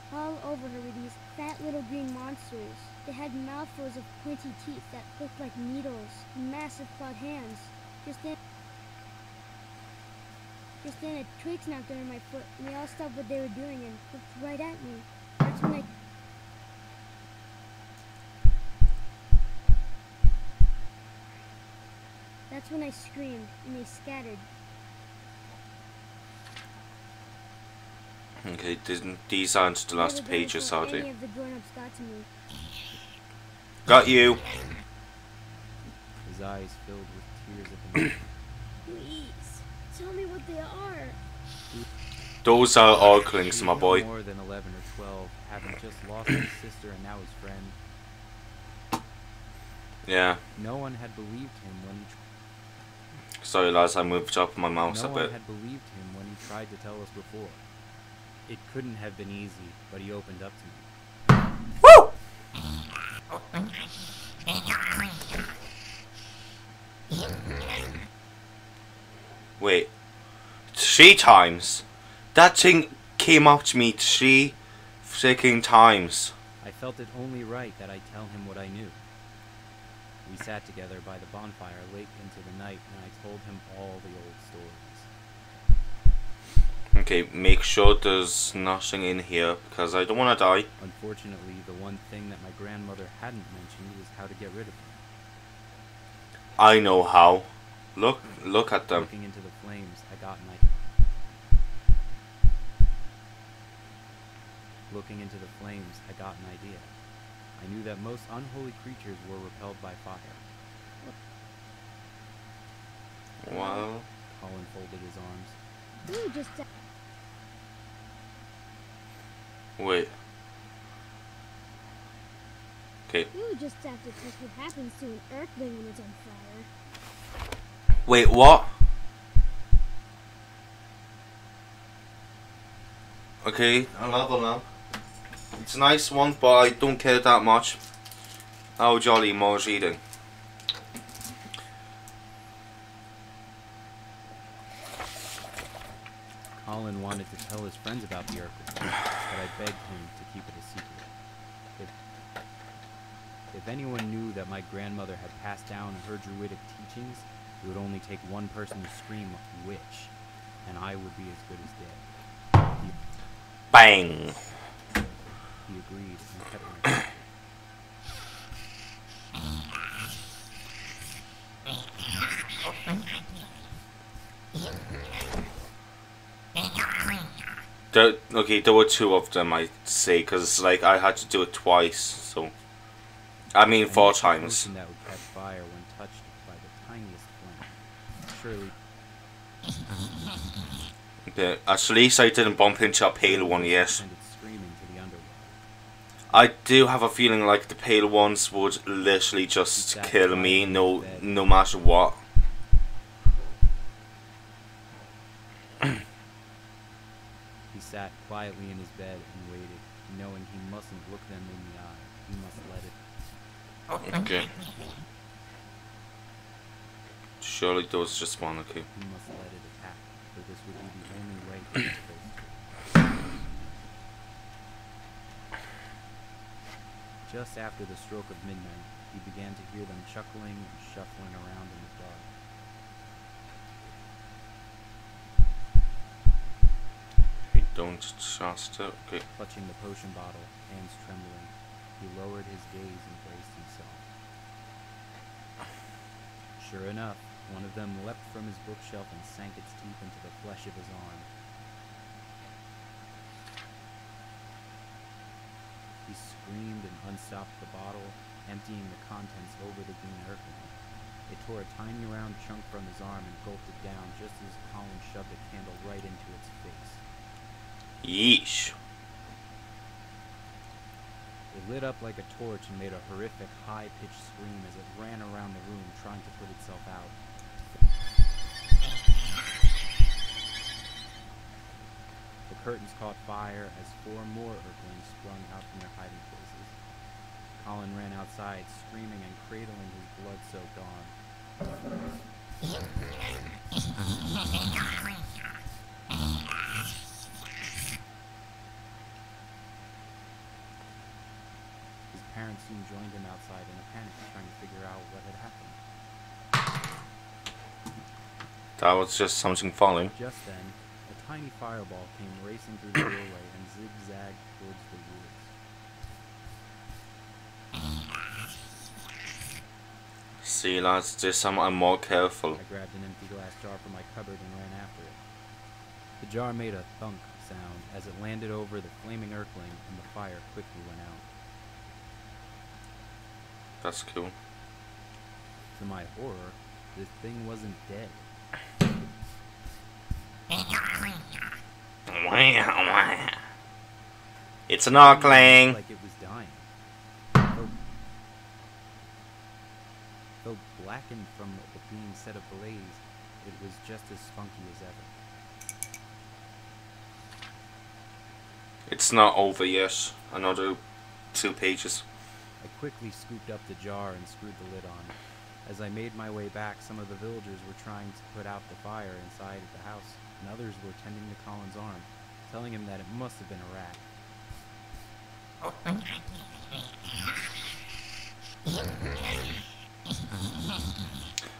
her with these fat little green monsters. They had mouthfuls of pointy teeth that looked like needles, and massive clawed hands. Just then a twig snapped under my foot, and they all stopped what they were doing and looked right at me. That's when I screamed, and they scattered. Okay, these aren't the last pages, are Any they? of the grown-ups got to me. Got you. His eyes filled with tears at the moment. Please, tell me what they are. Those are Orklings, my boy. More than 11 or 12, having just lost his sister and now his friend. Yeah. No one had believed him when he Sorry lads, I moved up my mouse no a one bit. had believed him when he tried to tell us before. It couldn't have been easy, but he opened up to me. Woo! Wait. 3 times? That thing came up to me 3 freaking times. I felt it only right that I tell him what I knew. We sat together by the bonfire late into the night, and I told him all the old stories. Okay, make sure there's nothing in here, because I don't want to die. Unfortunately, the one thing that my grandmother hadn't mentioned was how to get rid of him. I know how. Look at them. Looking into the flames, I got an idea. Looking into the flames, I got an idea. I knew that most unholy creatures were repelled by fire. Wow. Colin folded his arms. You just... Wait. Okay. You just have to test what happens to an earthling when it's on fire. Wait, what? Okay, another lamp. It's a nice one, but I don't care that much. How jolly more eating. Colin wanted to tell his friends about the earthling, but I begged him to keep it a secret. If anyone knew that my grandmother had passed down her druidic teachings, it would only take one person to scream witch, and I would be as good as dead. Bang! He agreed and kept my secret. Okay, there were two of them, I'd say, because like I had to do it twice, so I mean 4 times. That would catch fire when touched by the tiniest flame. Surely. Yeah, at least I didn't bump into a pale one yet. Screaming to the underworld. I do have a feeling like the pale ones would literally just kill me, no matter what. He sat quietly in his bed and waited, knowing he mustn't look them in the eye. He must let it. Okay. Surely those just one, okay. He must let it attack, for this would be the only way he was supposed to. Just after the stroke of midnight, he began to hear them chuckling and shuffling around in the dark. Hey, don't just okay. Clutching the potion bottle, hands trembling, he lowered his gaze and braced himself. Sure enough, one of them leapt from his bookshelf and sank its teeth into the flesh of his arm. He screamed and unstopped the bottle, emptying the contents over the green earthling. It tore a tiny round chunk from his arm and gulped it down just as Colin shoved a candle right into its face. Yeesh. It lit up like a torch and made a horrific, high-pitched scream as it ran around the room trying to put itself out. The curtains caught fire as 4 more Earthlings sprung out from their hiding places. Colin ran outside, screaming and cradling his blood-soaked arm. His parents soon joined him outside in a panic, trying to figure out what had happened. That was just something falling. Just then, a tiny fireball came racing through the doorway and zigzagged towards the woods. See, lads, this time I'm more careful. I grabbed an empty glass jar from my cupboard and ran after it. The jar made a thunk sound as it landed over the flaming Earthling, and the fire quickly went out. That's cool. To my horror, this thing wasn't dead. It's an Earthling. Like it was dying. Though blackened from it being set ablaze, it was just as spunky as ever. It's not over yet. Another 2 pages. I quickly scooped up the jar and screwed the lid on. As I made my way back, some of the villagers were trying to put out the fire inside the house, and others were tending to Colin's arm, telling him that it must have been a rat.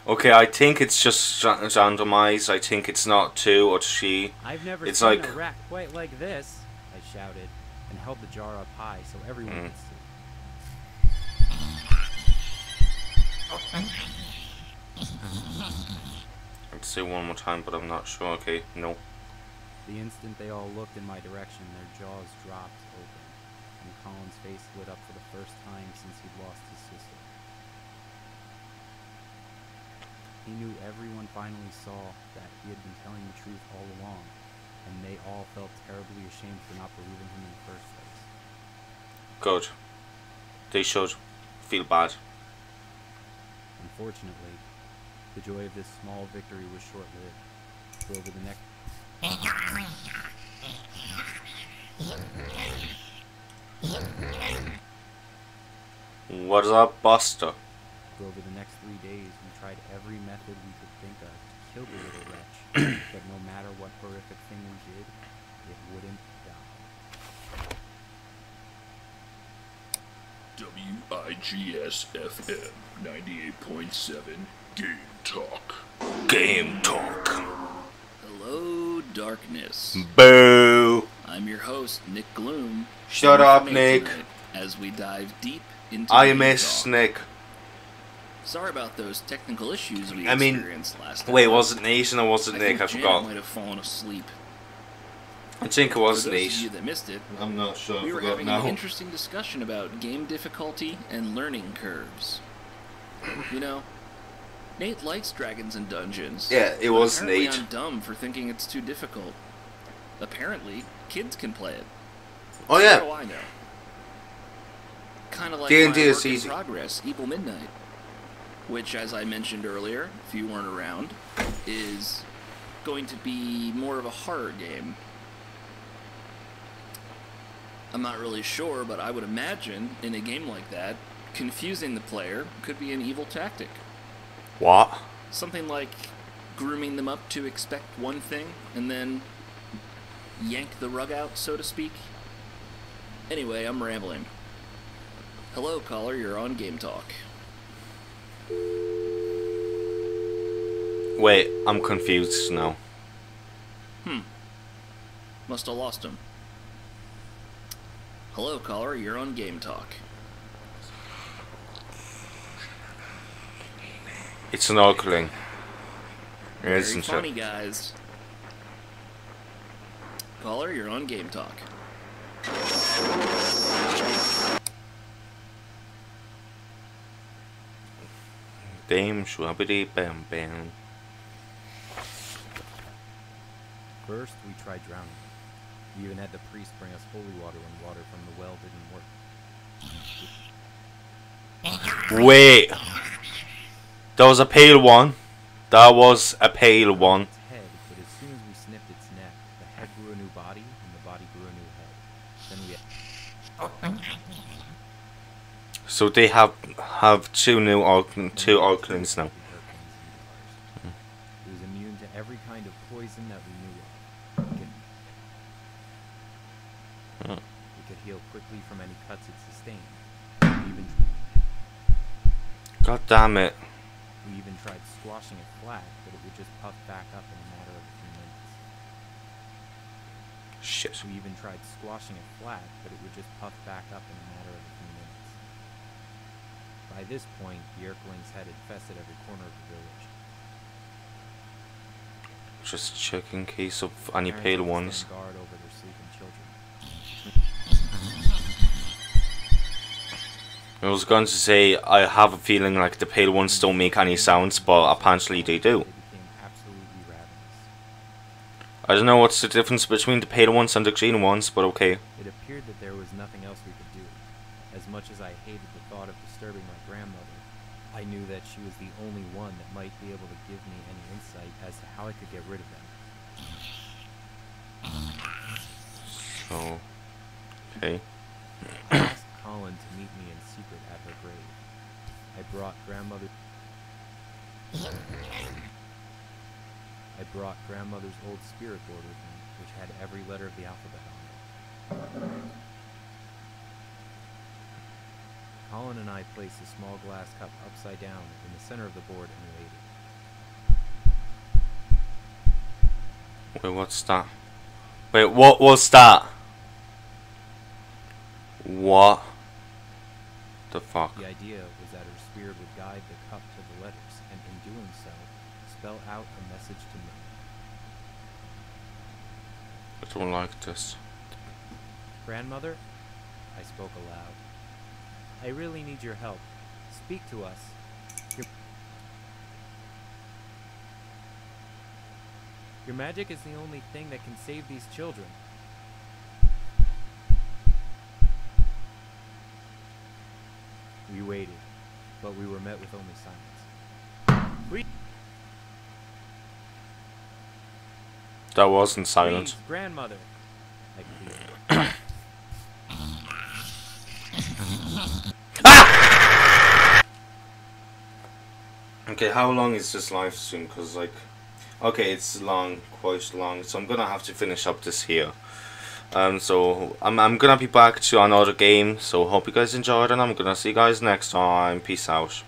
Okay, I think it's just randomized. I think it's not 2 or 3. I've never it's seen like a rat quite like this, I shouted, and held the jar up high so everyone could see. I'd say one more time, but I'm not sure. Okay, no. The instant they all looked in my direction, their jaws dropped open, and Colin's face lit up for the first time since he'd lost his sister. He knew everyone finally saw that he had been telling the truth all along, and they all felt terribly ashamed for not believing him in the first place. Good. They should feel bad. Unfortunately, the joy of this small victory was short-lived. For over the next... What's up, Buster? For over the next 3 days, we tried every method we could think of to kill the little wretch, but no matter what horrific thing we did, it wouldn't die. WIGS FM 98.7 Game Talk. Game Talk. Hello, darkness. Boo! I'm your host, Nick Gloom. Shut up, Nick. As we dive deep into I Game miss Talk. Nick. Sorry about those technical issues we I mean, experienced last time. wait, was it Nathan or was it Nick? I think forgot. Janet might have fallen asleep. I think it was For those of Nate. you that missed it, I'm not sure. we I were forgot having now. an interesting discussion about game difficulty and learning curves. You know, Nate likes Dragons and Dungeons. Yeah, it but was apparently Nate. I'm dumb for thinking it's too difficult. Apparently, kids can play it. Oh So yeah. What do I know? Kind of like D&D my is work in easy. progress, Evil Midnight, which, as I mentioned earlier, if you weren't around, is going to be more of a horror game. I'm not really sure, but I would imagine in a game like that, confusing the player could be an evil tactic. What? Something like grooming them up to expect one thing and then yank the rug out, so to speak. Anyway, I'm rambling. Hello, caller, you're on Game Talk. Wait, I'm confused now. Must have lost him. Hello, caller, you're on Game Talk. It's an ogling. Very Isn't funny, it? guys. Caller, you're on Game Talk. Dame shwabbity bam bam. First, we tried drowning. We even had the priest bring us holy water when water from the well didn't work. Wait. That was a pale one. That was a pale one. Its head, but as soon as we snipped its neck, the head grew a new body, and the body grew a new head. Then we So they have two oglings now. It was immune to every kind of poison that we knew of. It could heal quickly from any cuts it sustained. God damn it. We even tried squashing it flat, but it would just puff back up in a matter of a few minutes. Shit. We even tried squashing it flat, but it would just puff back up in a matter of a few minutes. By this point, the Earthlings had infested every corner of the village. Just check in case of any Parents pale would ones. stand guard over their sleeping children. I was going to say, I have a feeling like the pale ones don't make any sounds, but apparently they do. They became absolutely ravenous. I don't know what's the difference between the pale ones and the green ones, but okay. It appeared that there was nothing else we could do. As much as I hated the thought of disturbing my grandmother, I knew that she was the only one that might be able to give me any insight as to how I could get rid of them. So, okay. I asked Colin to meet me in secret at her grave. I brought grandmother's old spirit board with me, which had every letter of the alphabet on it. Colin and I placed a small glass cup upside down in the center of the board and waited. Wait, what's that? Wait, what was that? What the fuck? The idea was that her spirit would guide the cup to the letters, and in doing so, spell out a message to me. I don't like this. Grandmother, I spoke aloud. I really need your help. Speak to us. Your magic is the only thing that can save these children. We waited, but we were met with only silence. That wasn't silent. Please, grandmother, I pleaded. Okay, how long is this live stream? Because, like, okay, it's long, quite long, so I'm gonna have to finish up this here. So I'm gonna be back to another game. So hope you guys enjoyed, and I'm gonna see you guys next time. Peace out.